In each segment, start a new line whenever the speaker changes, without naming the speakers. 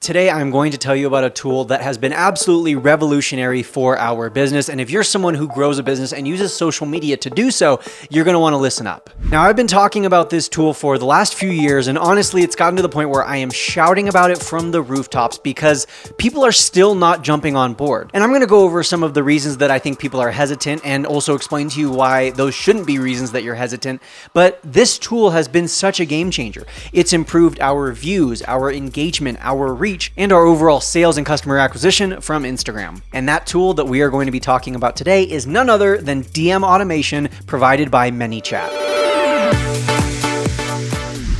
Today, I'm going to tell you about a tool that has been absolutely revolutionary for our business. And if you're someone who grows a business and uses social media to do so, you're going to want to listen up. Now, I've been talking about this tool for the last few years, and honestly, it's gotten to the point where I am shouting about it from the rooftops because people are still not jumping on board. And I'm going to go over some of the reasons that I think people are hesitant and also explain to you why those shouldn't be reasons that you're hesitant. But this tool has been such a game changer. It's improved our views, our engagement, our reach, and our overall sales and customer acquisition from Instagram. And that tool that we are going to be talking about today is none other than DM automation provided by ManyChat.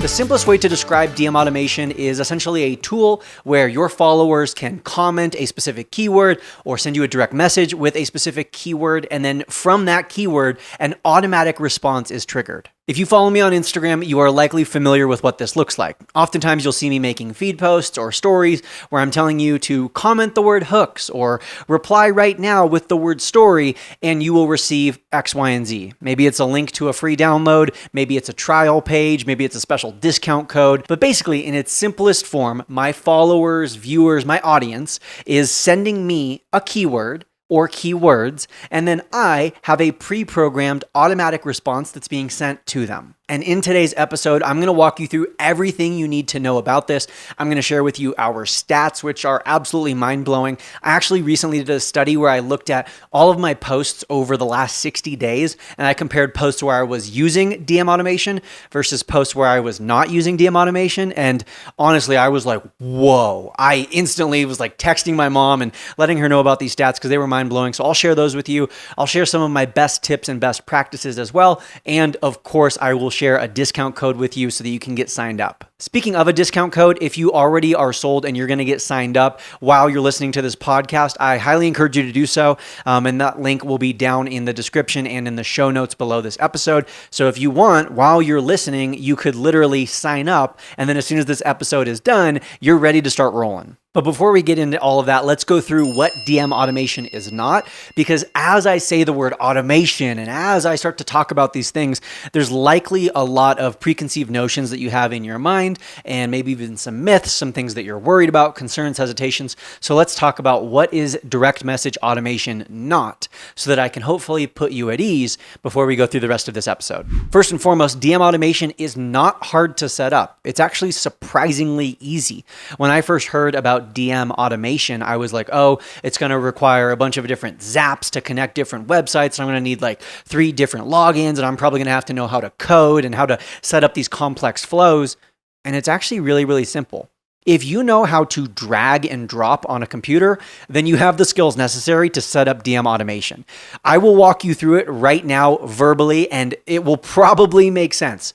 The simplest way to describe DM automation is essentially a tool where your followers can comment a specific keyword or send you a direct message with a specific keyword, and then from that keyword, an automatic response is triggered. If you follow me on Instagram, you are likely familiar with what this looks like. Oftentimes you'll see me making feed posts or stories where I'm telling you to comment the word hooks or reply right now with the word story, and you will receive X, Y, and Z. Maybe it's a link to a free download, maybe it's a trial page, maybe it's a special discount code. But basically, in its simplest form, my followers, viewers, my audience is sending me a keyword or keywords, and then I have a pre-programmed automatic response that's being sent to them. And in today's episode, I'm going to walk you through everything you need to know about this. I'm going to share with you our stats, which are absolutely mind-blowing. I actually recently did a study where I looked at all of my posts over the last 60 days, and I compared posts where I was using DM automation versus posts where I was not using DM automation. And honestly, I was like, whoa. I instantly was like texting my mom and letting her know about these stats because they were mind-blowing. So I'll share those with you. I'll share some of my best tips and best practices as well. And of course, I will share a discount code with you so that you can get signed up. Speaking of a discount code, if you already are sold and you're going to get signed up while you're listening to this podcast, I highly encourage you to do so. And that link will be down in the description and in the show notes below this episode. So if you want, while you're listening, you could literally sign up. And then as soon as this episode is done, you're ready to start rolling. But before we get into all of that, let's go through what DM automation is not, because as I say the word automation and as I start to talk about these things, there's likely a lot of preconceived notions that you have in your mind and maybe even some myths, some things that you're worried about, concerns, hesitations. So let's talk about what is direct message automation not, so that I can hopefully put you at ease before we go through the rest of this episode. First and foremost, DM automation is not hard to set up. It's actually surprisingly easy. When I first heard about DM automation, I was like, oh, it's going to require a bunch of different zaps to connect different websites. I'm going to need like 3 different logins, and I'm probably going to have to know how to code and how to set up these complex flows. And it's actually really, really simple. If you know how to drag and drop on a computer, then you have the skills necessary to set up DM automation. I will walk you through it right now verbally, and it will probably make sense.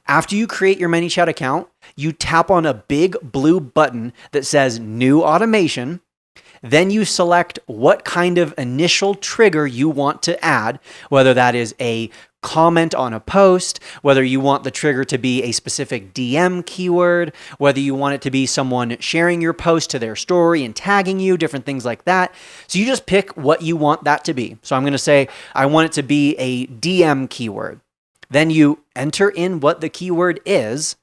After you create your ManyChat account, you tap on a big blue button that says New Automation. Then you select what kind of initial trigger you want to add, whether that is a comment on a post, whether you want the trigger to be a specific DM keyword, whether you want it to be someone sharing your post to their story and tagging you, different things like that. So you just pick what you want that to be. So I'm going to say, I want it to be a DM keyword. Then you enter in what the keyword is.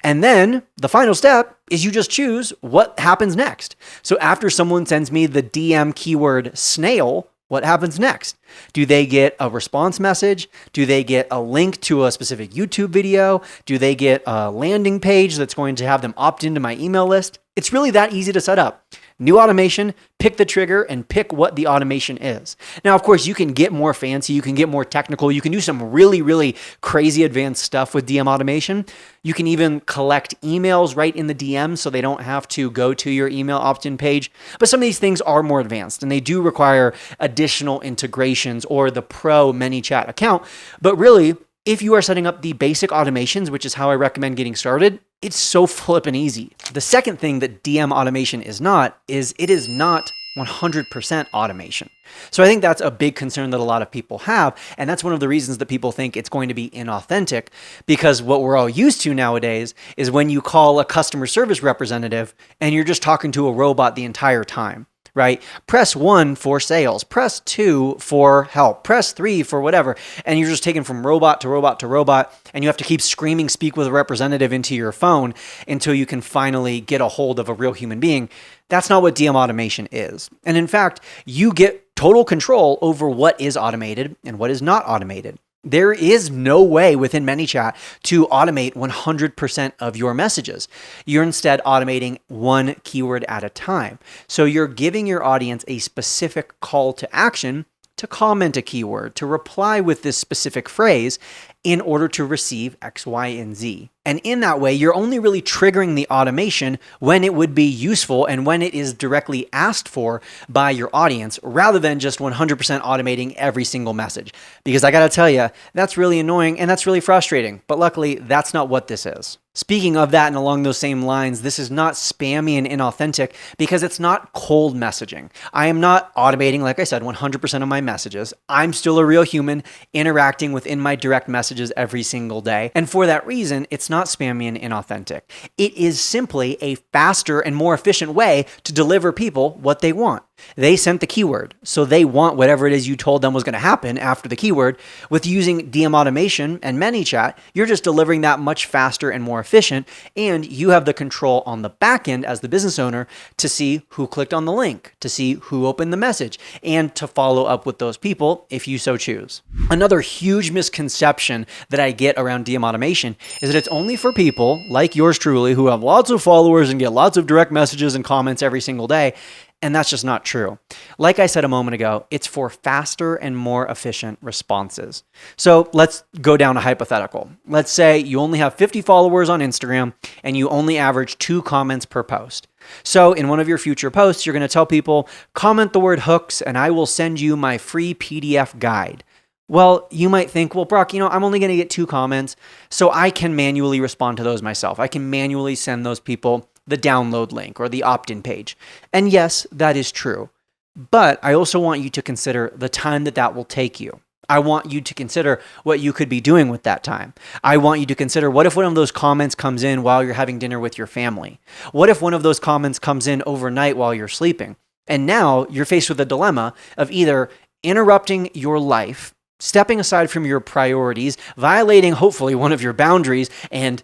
And then the final step is you just choose what happens next. So after someone sends me the DM keyword snail, what happens next? Do they get a response message? Do they get a link to a specific YouTube video? Do they get a landing page that's going to have them opt into my email list? It's really that easy to set up. New automation, pick the trigger and pick what the automation is. Now, of course, you can get more fancy, you can get more technical, you can do some really, really crazy advanced stuff with DM automation. You can even collect emails right in the DM so they don't have to go to your email opt-in page. But some of these things are more advanced and they do require additional integrations or the pro ManyChat account. But really, if you are setting up the basic automations, which is how I recommend getting started, it's so flippin' easy. The second thing that DM automation is not is it is not 100% automation. So I think that's a big concern that a lot of people have. And that's one of the reasons that people think it's going to be inauthentic, because what we're all used to nowadays is when you call a customer service representative and you're just talking to a robot the entire time. right? Press 1 for sales, press 2 for help, press 3 for whatever. And you're just taken from robot to robot to robot, and you have to keep screaming, speak with a representative into your phone until you can finally get a hold of a real human being. That's not what DM automation is. And in fact, you get total control over what is automated and what is not automated. There is no way within ManyChat to automate 100% of your messages. You're instead automating one keyword at a time. So you're giving your audience a specific call to action to comment a keyword, to reply with this specific phrase in order to receive X, Y, and Z. And in that way, you're only really triggering the automation when it would be useful and when it is directly asked for by your audience, rather than just 100% automating every single message. Because I gotta tell you, that's really annoying and that's really frustrating. But luckily, that's not what this is. Speaking of that and along those same lines, this is not spammy and inauthentic because it's not cold messaging. I am not automating, like I said, 100% of my messages. I'm still a real human interacting within my direct messages every single day. And for that reason, it's not spammy and inauthentic. It is simply a faster and more efficient way to deliver people what they want. They sent the keyword, so they want whatever it is you told them was going to happen after the keyword. With using DM automation and ManyChat, you're just delivering that much faster and more efficient, and you have the control on the back end as the business owner to see who clicked on the link, to see who opened the message, and to follow up with those people if you so choose. Another huge misconception that I get around DM automation is that it's only for people like yours truly who have lots of followers and get lots of direct messages and comments every single day. And that's just not true. Like I said a moment ago, it's for faster and more efficient responses. So let's go down a hypothetical. Let's say you only have 50 followers on Instagram and you only average 2 comments per post. So in one of your future posts, you're going to tell people, comment the word hooks and I will send you my free PDF guide. Well, you might think, well, Brock, I'm only going to get 2 comments, so I can manually respond to those myself. I can manually send those people the download link or the opt-in page. And yes, that is true. But I also want you to consider the time that will take you. I want you to consider what you could be doing with that time. I want you to consider, what if one of those comments comes in while you're having dinner with your family? What if one of those comments comes in overnight while you're sleeping? And now you're faced with a dilemma of either interrupting your life, stepping aside from your priorities, violating hopefully one of your boundaries, and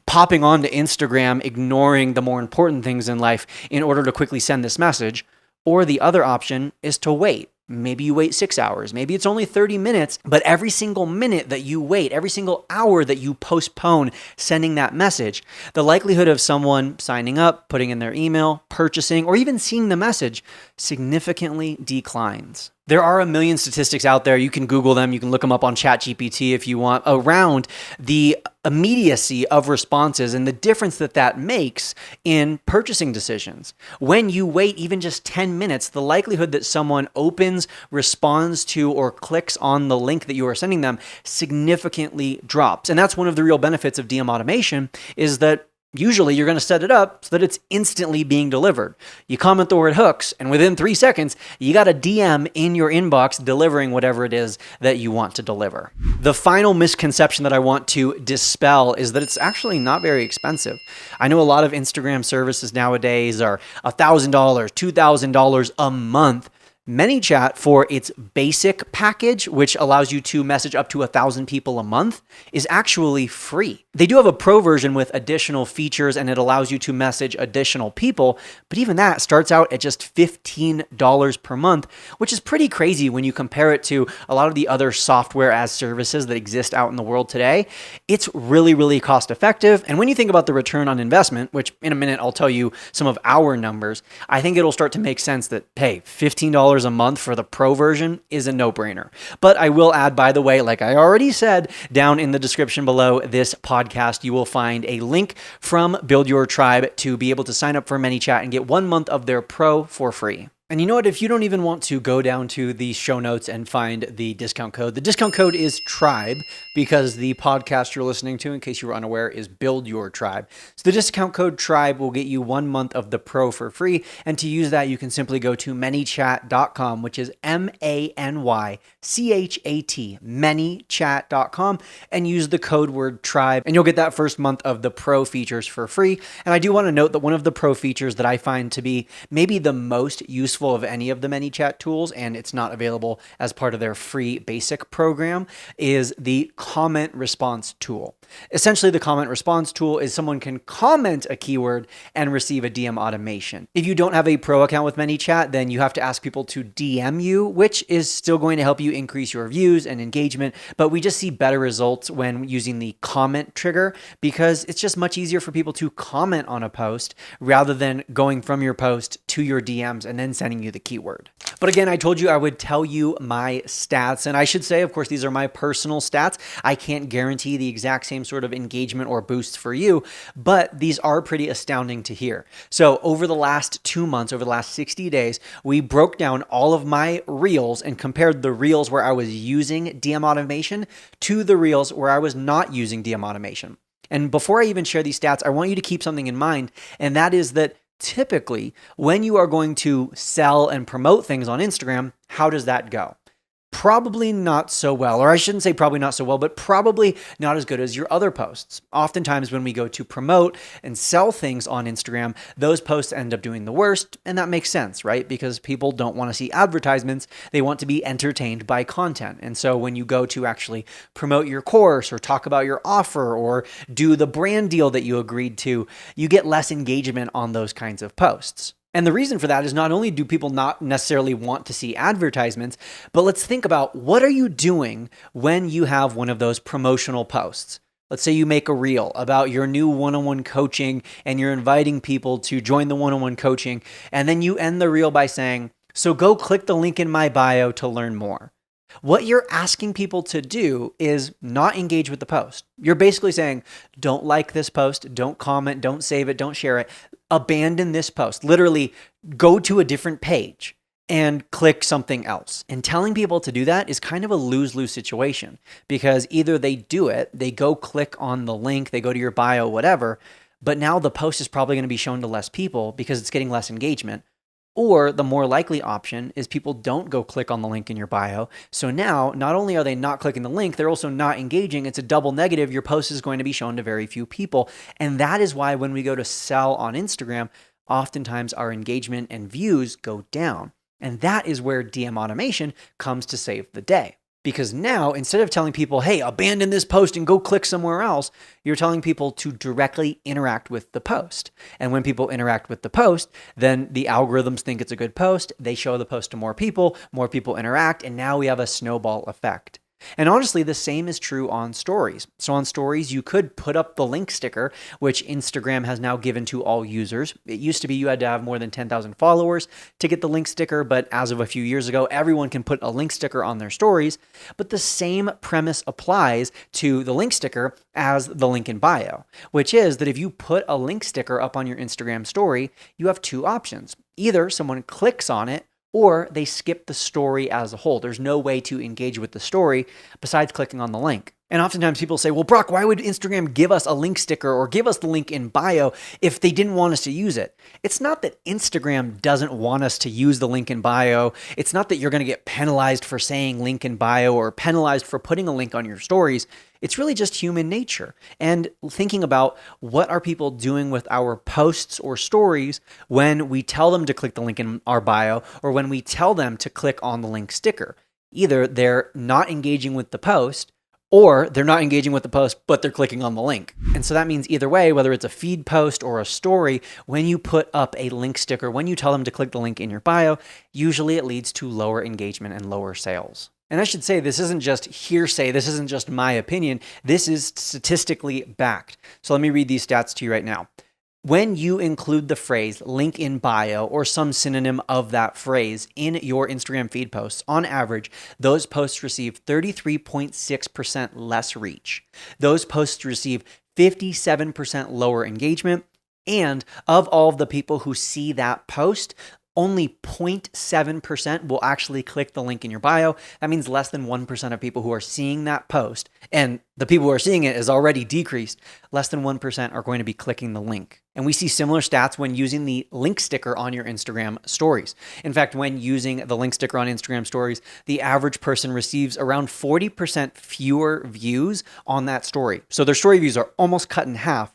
popping onto Instagram, ignoring the more important things in life in order to quickly send this message. Or the other option is to wait. Maybe you wait 6 hours. Maybe it's only 30 minutes, but every single minute that you wait, every single hour that you postpone sending that message, the likelihood of someone signing up, putting in their email, purchasing, or even seeing the message significantly declines. There are a million statistics out there. You can Google them. You can look them up on ChatGPT if you want, around the immediacy of responses and the difference that makes in purchasing decisions. When you wait even just 10 minutes, the likelihood that someone opens, responds to, or clicks on the link that you are sending them significantly drops. And that's one of the real benefits of DM automation, is that usually you're going to set it up so that it's instantly being delivered. You comment the word hooks, and within 3 seconds, you got a DM in your inbox delivering whatever it is that you want to deliver. The final misconception that I want to dispel is that it's actually not very expensive. I know a lot of Instagram services nowadays are $1,000, $2,000 a month. ManyChat, for its basic package, which allows you to message up to 1,000 people a month, is actually free. They do have a pro version with additional features and it allows you to message additional people, but even that starts out at just $15 per month, which is pretty crazy when you compare it to a lot of the other software as services that exist out in the world today. It's really, really cost effective. And when you think about the return on investment, which in a minute I'll tell you some of our numbers, I think it'll start to make sense that, hey, $15 a month for the pro version is a no-brainer. But I will add, by the way, like I already said, down in the description below this podcast, you will find a link from Build Your Tribe to be able to sign up for ManyChat and get 1 month of their pro for free. And you know what? If you don't even want to go down to the show notes and find the discount code is TRIBE, because the podcast you're listening to, in case you were unaware, is Build Your Tribe. So the discount code TRIBE will get you 1 month of the pro for free. And to use that, you can simply go to manychat.com, which is MANYCHAT, manychat.com, and use the code word TRIBE, and you'll get that first month of the pro features for free. And I do want to note that one of the pro features that I find to be maybe the most useful useful of any of the ManyChat tools, and it's not available as part of their free basic program, is the comment response tool. Essentially, the comment response tool is someone can comment a keyword and receive a DM automation. If you don't have a pro account with ManyChat, then you have to ask people to DM you, which is still going to help you increase your views and engagement. But we just see better results when using the comment trigger because it's just much easier for people to comment on a post rather than going from your post to your DMs and then sending you the keyword. But again, I told you I would tell you my stats, and I should say, of course, these are my personal stats. I can't guarantee the exact same sort of engagement or boosts for you, but these are pretty astounding to hear. So over the last 2 months, over the last 60 days, we broke down all of my reels and compared the reels where I was using DM automation to the reels where I was not using DM automation. And before I even share these stats, I want you to keep something in mind, and that is that typically, when you are going to sell and promote things on Instagram, how does that go? Probably not so well, or I shouldn't say probably not so well, but probably not as good as your other posts. Oftentimes when we go to promote and sell things on Instagram, those posts end up doing the worst, and that makes sense, right? Because people don't want to see advertisements, they want to be entertained by content. And so when you go to actually promote your course or talk about your offer or do the brand deal that you agreed to, you get less engagement on those kinds of posts. And the reason for that is not only do people not necessarily want to see advertisements, but let's think about what are you doing when you have one of those promotional posts. Let's say you make a reel about your new one-on-one coaching and you're inviting people to join the one-on-one coaching, and then you end the reel by saying, so go click the link in my bio to learn more. What you're asking people to do is not engage with the post. You're basically saying, don't like this post, don't comment, don't save it, don't share it. Abandon this post. Literally go to a different page and click something else. And telling people to do that is kind of a lose-lose situation because either they do it, they go click on the link, they go to your bio, whatever, but now the post is probably going to be shown to less people because it's getting less engagement. Or the more likely option is people don't go click on the link in your bio. So now, not only are they not clicking the link, they're also not engaging. It's a double negative. Your post is going to be shown to very few people. And that is why when we go to sell on Instagram, oftentimes our engagement and views go down. And that is where DM automation comes to save the day. Because now, instead of telling people, hey, abandon this post and go click somewhere else, you're telling people to directly interact with the post. And when people interact with the post, then the algorithms think it's a good post. They show the post to more people interact, and now we have a snowball effect. And honestly, the same is true on stories. So on stories, you could put up the link sticker, which Instagram has now given to all users. It used to be you had to have more than 10,000 followers to get the link sticker, but as of a few years ago, everyone can put a link sticker on their stories. But the same premise applies to the link sticker as the link in bio, which is that if you put a link sticker up on your Instagram story, you have two options. Either someone clicks on it, or they skip the story as a whole. There's no way to engage with the story besides clicking on the link. And oftentimes people say, well, Brock, why would Instagram give us a link sticker or give us the link in bio if they didn't want us to use it? It's not that Instagram doesn't want us to use the link in bio. It's not that you're going to get penalized for saying link in bio or penalized for putting a link on your stories. It's really just human nature. And thinking about what are people doing with our posts or stories when we tell them to click the link in our bio or when we tell them to click on the link sticker. Either they're not engaging with the post or they're not engaging with the post, but they're clicking on the link. And so that means either way, whether it's a feed post or a story, when you put up a link sticker, when you tell them to click the link in your bio, usually it leads to lower engagement and lower sales. And I should say, this isn't just hearsay. This isn't just my opinion. This is statistically backed. So let me read these stats to you right now. When you include the phrase link in bio or some synonym of that phrase in your Instagram feed posts, on average, those posts receive 33.6% less reach. Those posts receive 57% lower engagement. And of all of the people who see that post, only 0.7% will actually click the link in your bio. That means less than 1% of people who are seeing that post, and the people who are seeing it is already decreased, less than 1% are going to be clicking the link. And we see similar stats when using the link sticker on your Instagram stories. In fact, when using the link sticker on Instagram stories, the average person receives around 40% fewer views on that story. So their story views are almost cut in half.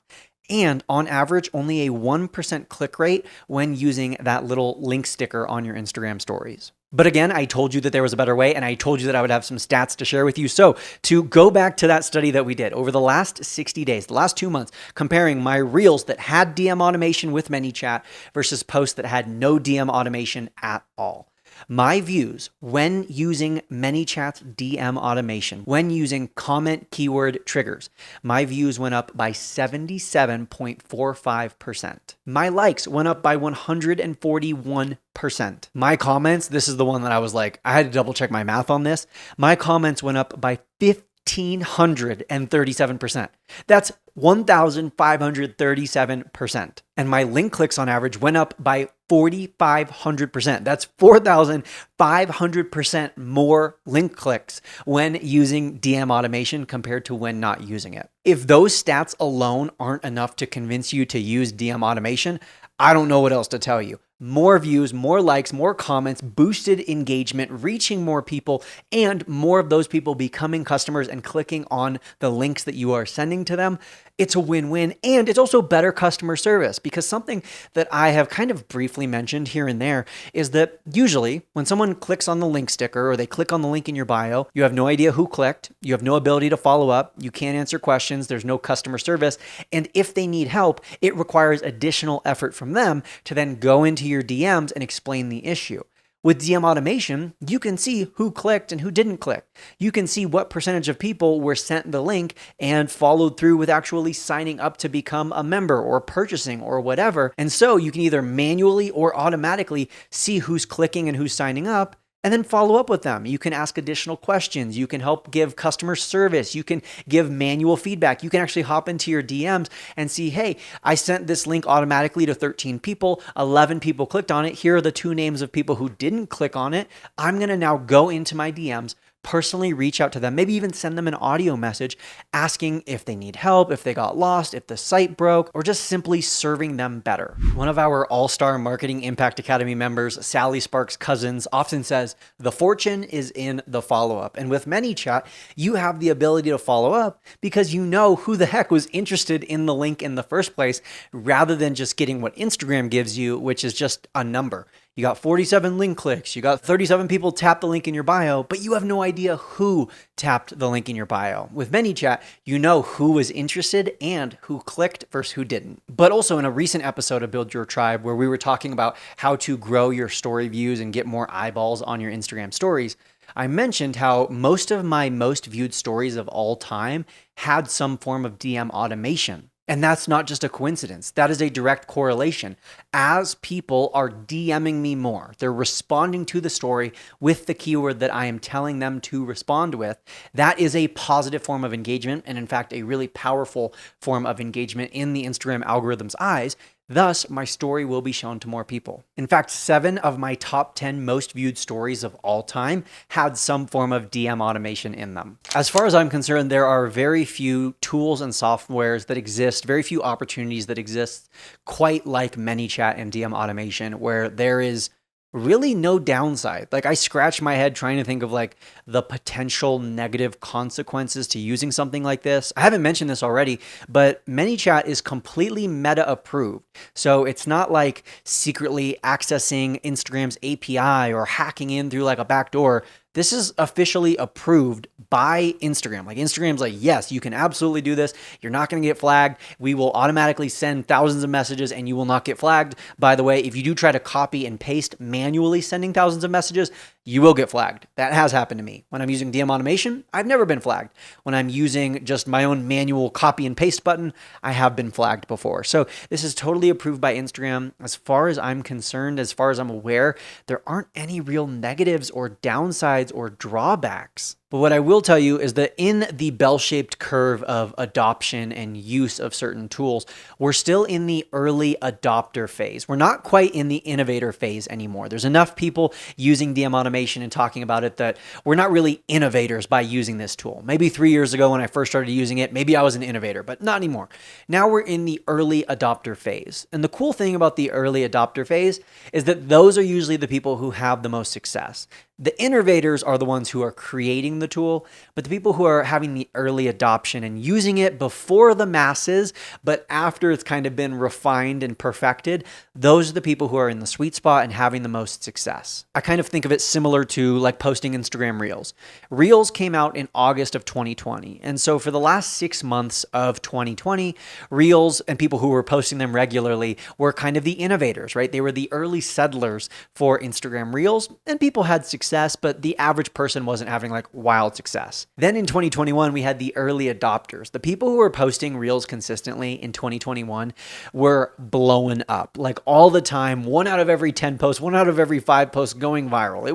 and on average, only a 1% click rate when using that little link sticker on your Instagram stories. But again, I told you that there was a better way, and I told you that I would have some stats to share with you. So to go back to that study that we did over the last 60 days, the last 2 months, comparing my reels that had DM automation with ManyChat versus posts that had no DM automation at all. My views when using ManyChat's DM automation, when using comment keyword triggers, my views went up by 77.45%. My likes went up by 141%. My comments, this is the one that I was like, I had to double check my math on this. My comments went up by 1,537%. That's 1,537%. And my link clicks on average went up by 4,500%. That's 4,500% more link clicks when using DM automation compared to when not using it. If those stats alone aren't enough to convince you to use DM automation, I don't know what else to tell you. More views, more likes, more comments, boosted engagement, reaching more people, and more of those people becoming customers and clicking on the links that you are sending to them. It's a win-win, and it's also better customer service, because something that I have kind of briefly mentioned here and there is that usually when someone clicks on the link sticker or they click on the link in your bio, you have no idea who clicked, you have no ability to follow up, you can't answer questions, there's no customer service, and if they need help, it requires additional effort from them to then go into your DMs and explain the issue. With DM automation, you can see who clicked and who didn't click. You can see what percentage of people were sent the link and followed through with actually signing up to become a member or purchasing or whatever. And so you can either manually or automatically see who's clicking and who's signing up, and then follow up with them. You can ask additional questions. You can help give customer service. You can give manual feedback. You can actually hop into your DMs and see, hey, I sent this link automatically to 13 people. 11 people clicked on it. Here are the 2 names of people who didn't click on it. I'm going to now go into my DMs, personally reach out to them, maybe even send them an audio message asking if they need help, if they got lost, if the site broke, or just simply serving them better. One of our all-star Marketing Impact Academy members, Sally Sparks Cousins, often says, the fortune is in the follow-up. And with ManyChat, you have the ability to follow up because you know who the heck was interested in the link in the first place, rather than just getting what Instagram gives you, which is just a number. You got 47 link clicks, you got 37 people tap the link in your bio, but you have no idea who tapped the link in your bio. With ManyChat, you know who was interested and who clicked versus who didn't. But also in a recent episode of Build Your Tribe, where we were talking about how to grow your story views and get more eyeballs on your Instagram stories, I mentioned how most of my most viewed stories of all time had some form of DM automation. And that's not just a coincidence. That is a direct correlation. As people are DMing me more, they're responding to the story with the keyword that I am telling them to respond with. That is a positive form of engagement, and in fact, a really powerful form of engagement in the Instagram algorithm's eyes. Thus, my story will be shown to more people. In fact, 7 of my top 10 most viewed stories of all time had some form of DM automation in them. As far as I'm concerned, there are very few tools and softwares that exist, very few opportunities that exist quite like ManyChat and DM automation, where there is really no downside. Like, I scratch my head trying to think of like the potential negative consequences to using something like this. I haven't mentioned this already, but ManyChat is completely meta approved. So it's not like secretly accessing Instagram's API or hacking in through like a backdoor. This is officially approved by Instagram. Like, Instagram's like, yes, you can absolutely do this. You're not going to get flagged. We will automatically send thousands of messages and you will not get flagged. By the way, if you do try to copy and paste manually sending thousands of messages, you will get flagged. That has happened to me. When I'm using DM automation, I've never been flagged. When I'm using just my own manual copy and paste button, I have been flagged before. So this is totally approved by Instagram. As far as I'm concerned, as far as I'm aware, there aren't any real negatives or downsides or drawbacks. But what I will tell you is that in the bell-shaped curve of adoption and use of certain tools, we're still in the early adopter phase. We're not quite in the innovator phase anymore. There's enough people using DM automation and talking about it that we're not really innovators by using this tool. Maybe 3 years ago when I first started using it, maybe I was an innovator, but not anymore. Now we're in the early adopter phase. And the cool thing about the early adopter phase is that those are usually the people who have the most success. The innovators are the ones who are creating the tool, but the people who are having the early adoption and using it before the masses, but after it's kind of been refined and perfected, those are the people who are in the sweet spot and having the most success. I kind of think of it similar to like posting Instagram Reels. Reels came out in August of 2020. And so for the last 6 months of 2020, Reels and people who were posting them regularly were kind of the innovators, right? They were the early settlers for Instagram Reels, and people had success, but the average person wasn't having like wild success. Then in 2021, we had the early adopters. The people who were posting Reels consistently in 2021 were blowing up like all the time. 1 out of every 10 posts, 1 out of every 5 posts going viral.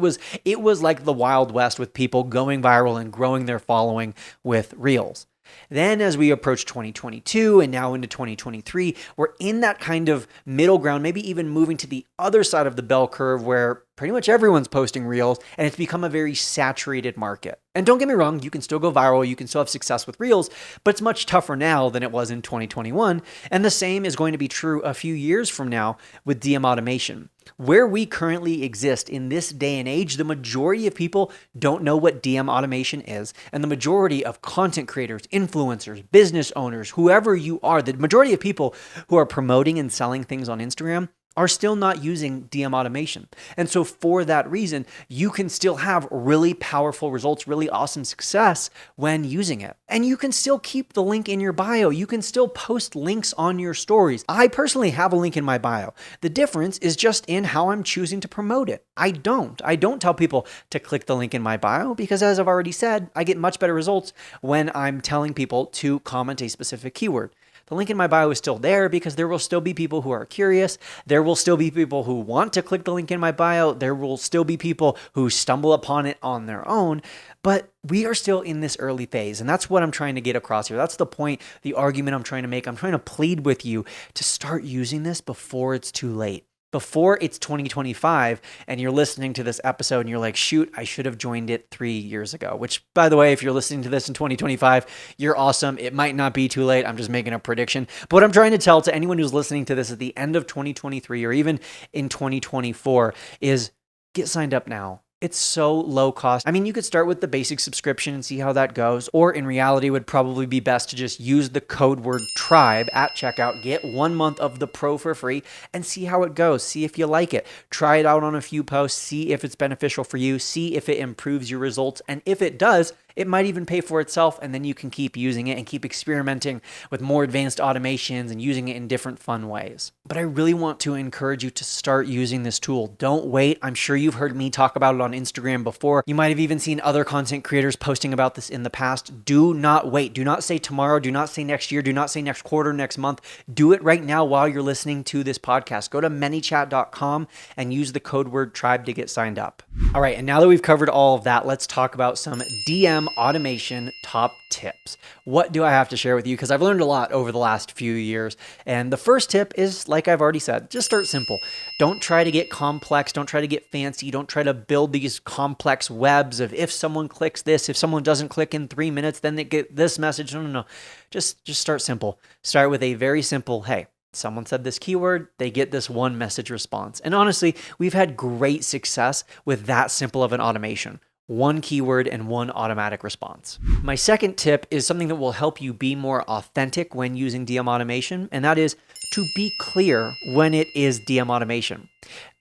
It was like the Wild West with people going viral and growing their following with Reels. Then as we approach 2022 and now into 2023, we're in that kind of middle ground, maybe even moving to the other side of the bell curve where pretty much everyone's posting Reels and it's become a very saturated market. And don't get me wrong, you can still go viral, you can still have success with Reels, but it's much tougher now than it was in 2021. And the same is going to be true a few years from now with DM automation. Where we currently exist in this day and age, the majority of people don't know what DM automation is. And the majority of content creators, influencers, business owners, whoever you are, the majority of people who are promoting and selling things on Instagram are still not using DM automation. And so for that reason, you can still have really powerful results, really awesome success when using it. And you can still keep the link in your bio. You can still post links on your stories. I personally have a link in my bio. The difference is just in how I'm choosing to promote it. I don't tell people to click the link in my bio because, as I've already said, I get much better results when I'm telling people to comment a specific keyword. The link in my bio is still there because there will still be people who are curious. There will still be people who want to click the link in my bio. There will still be people who stumble upon it on their own. But we are still in this early phase. And that's what I'm trying to get across here. That's the point, the argument I'm trying to make. I'm trying to plead with you to start using this before it's too late. Before it's 2025 and you're listening to this episode and you're like, shoot, I should have joined it 3 years ago, which, by the way, if you're listening to this in 2025, you're awesome. It might not be too late. I'm just making a prediction. But what I'm trying to tell to anyone who's listening to this at the end of 2023 or even in 2024 is get signed up now. It's so low cost. I mean, you could start with the basic subscription and see how that goes. Or in reality, it would probably be best to just use the code word TRIBE at checkout, get 1 month of the pro for free and see how it goes. See if you like it. Try it out on a few posts. See if it's beneficial for you. See if it improves your results. And if it does, it might even pay for itself, and then you can keep using it and keep experimenting with more advanced automations and using it in different fun ways. But I really want to encourage you to start using this tool. Don't wait. I'm sure you've heard me talk about it on Instagram before. You might have even seen other content creators posting about this in the past. Do not wait. Do not say tomorrow. Do not say next year. Do not say next quarter, next month. Do it right now while you're listening to this podcast. Go to manychat.com and use the code word TRIBE to get signed up. All right, and now that we've covered all of that, let's talk about some DM automation top tips. What do I have to share with you? Because I've learned a lot over the last few years. And the first tip is, like I've already said, just start simple. Don't try to get complex. Don't try to get fancy. Don't try to build these complex webs of if someone clicks this, if someone doesn't click in 3 minutes, then they get this message. No. Just start simple. Start with a very simple, hey, someone said this keyword, they get this one message response. And honestly, we've had great success with that simple of an automation. One keyword and one automatic response. My second tip is something that will help you be more authentic when using DM automation, and that is to be clear when it is DM automation.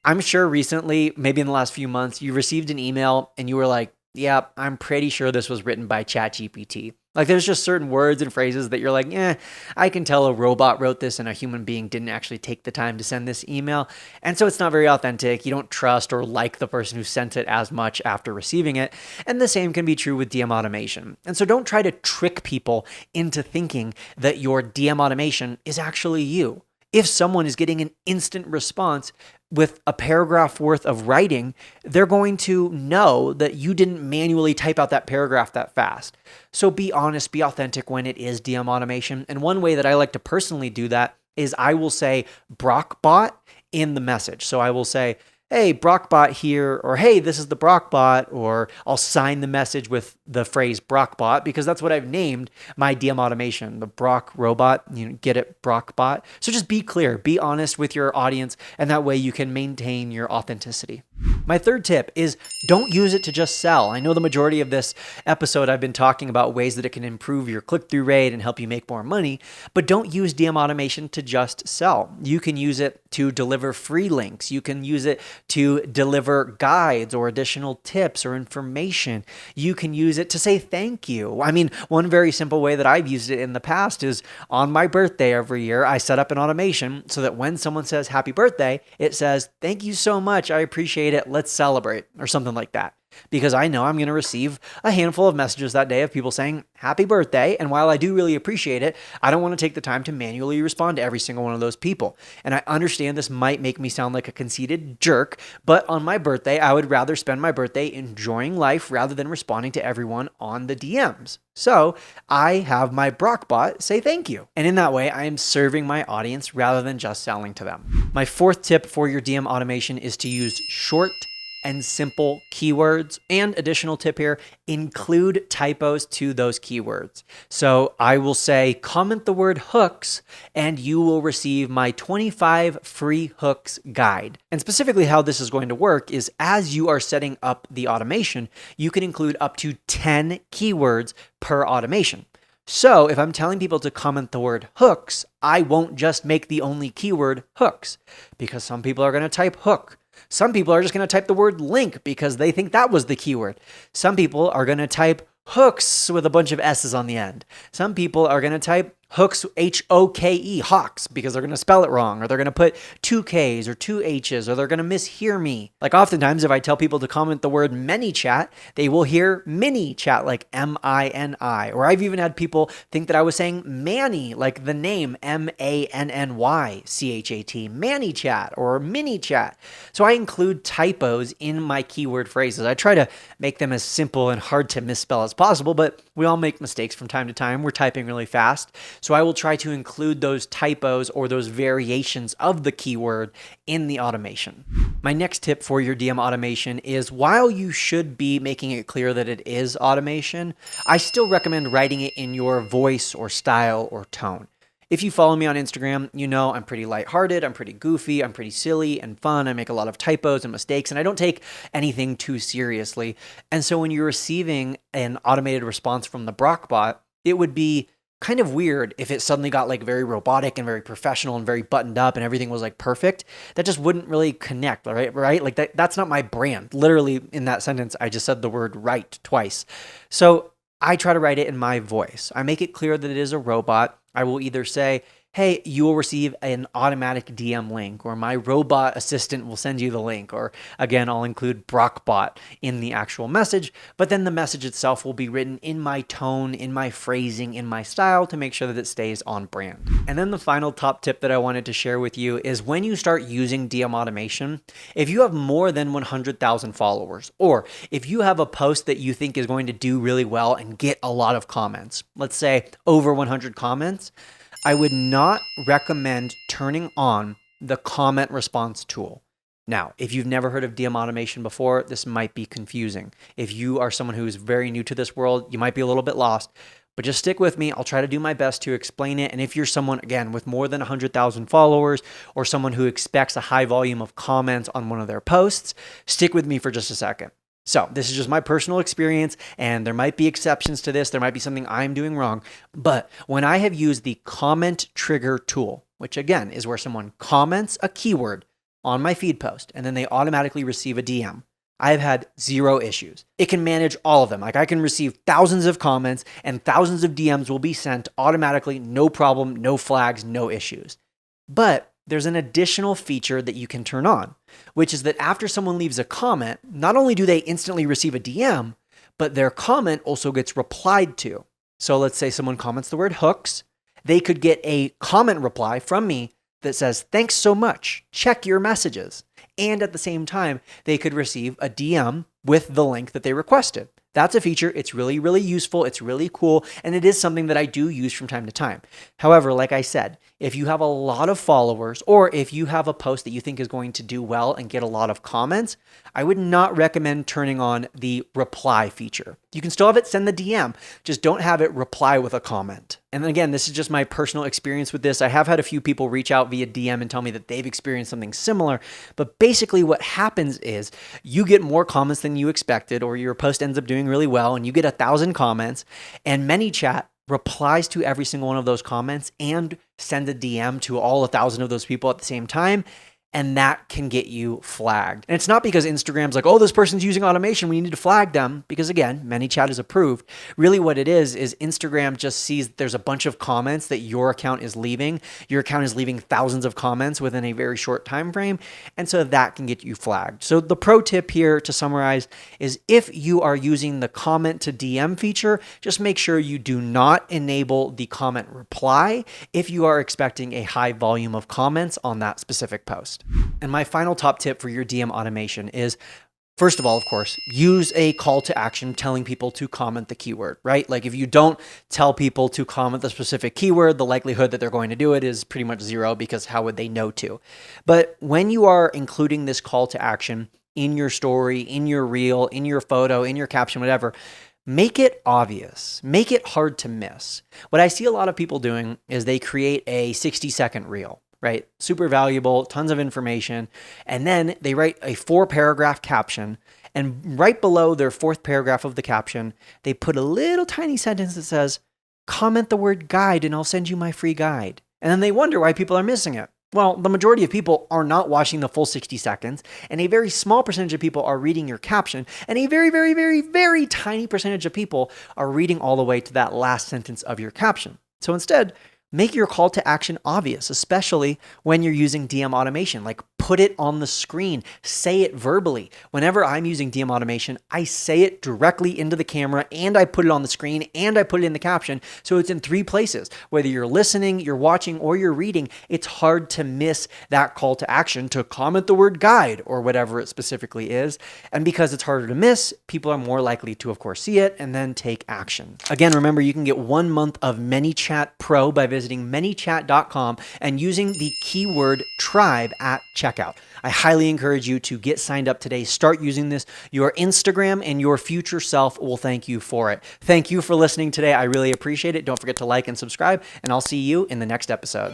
I'm sure recently, maybe in the last few months, you received an email and you were like, yeah, I'm pretty sure this was written by ChatGPT. Like there's just certain words and phrases that you're like, I can tell a robot wrote this and a human being didn't actually take the time to send this email. And so it's not very authentic. You don't trust or like the person who sent it as much after receiving it. And the same can be true with DM automation. And so don't try to trick people into thinking that your DM automation is actually you. If someone is getting an instant response with a paragraph worth of writing, they're going to know that you didn't manually type out that paragraph that fast. So be honest, be authentic when it is DM automation. And one way that I like to personally do that is I will say BrockBot in the message. So I will say, hey, BrockBot here, or hey, this is the BrockBot, or I'll sign the message with the phrase BrockBot because that's what I've named my DM automation, the Brock robot, get it, BrockBot. So just be clear, be honest with your audience, and that way you can maintain your authenticity. My third tip is don't use it to just sell. I know the majority of this episode I've been talking about ways that it can improve your click-through rate and help you make more money, but don't use DM automation to just sell. You can use it to deliver free links. You can use it to deliver guides or additional tips or information. You can use it to say thank you. I mean, one very simple way that I've used it in the past is on my birthday every year, I set up an automation so that when someone says happy birthday, it says, thank you so much. I appreciate it. Let's celebrate, or something like that. Because I know I'm going to receive a handful of messages that day of people saying happy birthday. And while I do really appreciate it, I don't want to take the time to manually respond to every single one of those people. And I understand this might make me sound like a conceited jerk, but on my birthday, I would rather spend my birthday enjoying life rather than responding to everyone on the DMs. So I have my Brockbot say thank you. And in that way, I am serving my audience rather than just selling to them. My fourth tip for your DM automation is to use short and simple keywords. And additional tip here, include typos to those keywords. So I will say, comment the word hooks and you will receive my 25 free hooks guide. And specifically how this is going to work is as you are setting up the automation, you can include up to 10 keywords per automation. So if I'm telling people to comment the word hooks, I won't just make the only keyword hooks, because some people are going to type hook. Some people are just going to type the word link because they think that was the keyword. Some people are going to type hooks with a bunch of S's on the end. Some people are going to type hooks, H-O-K-E, hawks, because they're going to spell it wrong, or they're going to put 2 Ks or 2 H's, or they're going to mishear me. Like oftentimes, if I tell people to comment the word ManyChat, they will hear mini chat, like M-I-N-I. Or I've even had people think that I was saying Manny, like the name M-A-N-N-Y-C-H-A-T, ManyChat or mini chat. So I include typos in my keyword phrases. I try to make them as simple and hard to misspell as possible, but we all make mistakes from time to time. We're typing really fast. So I will try to include those typos or those variations of the keyword in the automation. My next tip for your DM automation is, while you should be making it clear that it is automation, I still recommend writing it in your voice or style or tone. If you follow me on Instagram, you know I'm pretty lighthearted, I'm pretty goofy, I'm pretty silly and fun. I make a lot of typos and mistakes, and I don't take anything too seriously. And so when you're receiving an automated response from the Brockbot, it would be kind of weird if it suddenly got like very robotic and very professional and very buttoned up and everything was like perfect. That just wouldn't really connect, right? Like that's not my brand. Literally in that sentence, I just said the word right twice. So I try to write it in my voice. I make it clear that it is a robot. I will either say, hey, you will receive an automatic DM link, or my robot assistant will send you the link, or again, I'll include Brockbot in the actual message, but then the message itself will be written in my tone, in my phrasing, in my style to make sure that it stays on brand. And then the final top tip that I wanted to share with you is, when you start using DM automation, if you have more than 100,000 followers, or if you have a post that you think is going to do really well and get a lot of comments, let's say over 100 comments, I would not recommend turning on the comment response tool. Now, if you've never heard of DM automation before, this might be confusing. If you are someone who is very new to this world, you might be a little bit lost, but just stick with me. I'll try to do my best to explain it. And if you're someone, again, with more than 100,000 followers, or someone who expects a high volume of comments on one of their posts, stick with me for just a second. So this is just my personal experience, and there might be exceptions to this. There might be something I'm doing wrong. But when I have used the comment trigger tool, which again is where someone comments a keyword on my feed post and then they automatically receive a DM, I have had 0 issues. It can manage all of them. Like I can receive thousands of comments and thousands of DMs will be sent automatically, no problem, no flags, no issues. But there's an additional feature that you can turn on, which is that after someone leaves a comment, not only do they instantly receive a DM, but their comment also gets replied to. So let's say someone comments the word hooks, they could get a comment reply from me that says, thanks so much, check your messages. And at the same time, they could receive a DM with the link that they requested. That's a feature. It's really, really useful. It's really cool. And it is something that I do use from time to time. However, like I said, if you have a lot of followers or if you have a post that you think is going to do well and get a lot of comments, I would not recommend turning on the reply feature. You can still have it send the DM, just don't have it reply with a comment. And again, this is just my personal experience with this. I have had a few people reach out via DM and tell me that they've experienced something similar. But basically what happens is you get more comments than you expected, or your post ends up doing really well and you get 1,000 comments, and ManyChat replies to every single one of those comments and sends a DM to all 1,000 of those people at the same time. And that can get you flagged. And it's not because Instagram's like, oh, this person's using automation, we need to flag them. Because again, ManyChat is approved. Really what it is Instagram just sees that there's a bunch of comments that your account is leaving. Your account is leaving thousands of comments within a very short time frame. And so that can get you flagged. So the pro tip here to summarize is if you are using the comment to DM feature, just make sure you do not enable the comment reply if you are expecting a high volume of comments on that specific post. And my final top tip for your DM automation is, first of all, of course, use a call to action telling people to comment the keyword, right? Like if you don't tell people to comment the specific keyword, the likelihood that they're going to do it is pretty much zero, because how would they know to? But when you are including this call to action in your story, in your reel, in your photo, in your caption, whatever, make it obvious, make it hard to miss. What I see a lot of people doing is they create a 60-second reel, right? Super valuable, tons of information. And then they write a 4-paragraph caption. And right below their 4th paragraph of the caption, they put a little tiny sentence that says, comment the word guide and I'll send you my free guide. And then they wonder why people are missing it. Well, the majority of people are not watching the full 60 seconds, and a very small percentage of people are reading your caption, and a very, very, very, very tiny percentage of people are reading all the way to that last sentence of your caption. So instead, make your call to action obvious, especially when you're using DM automation. Like put it on the screen, say it verbally. Whenever I'm using DM automation, I say it directly into the camera and I put it on the screen and I put it in the caption. So it's in 3 places. Whether you're listening, you're watching, or you're reading, it's hard to miss that call to action to comment the word guide or whatever it specifically is. And because it's harder to miss, people are more likely to, of course, see it and then take action. Again, remember, you can get 1 month of ManyChat Pro by visiting ManyChat.com and using the keyword tribe at checkout. I highly encourage you to get signed up today. Start using this. Your Instagram and your future self will thank you for it. Thank you for listening today. I really appreciate it. Don't forget to like and subscribe, and I'll see you in the next episode.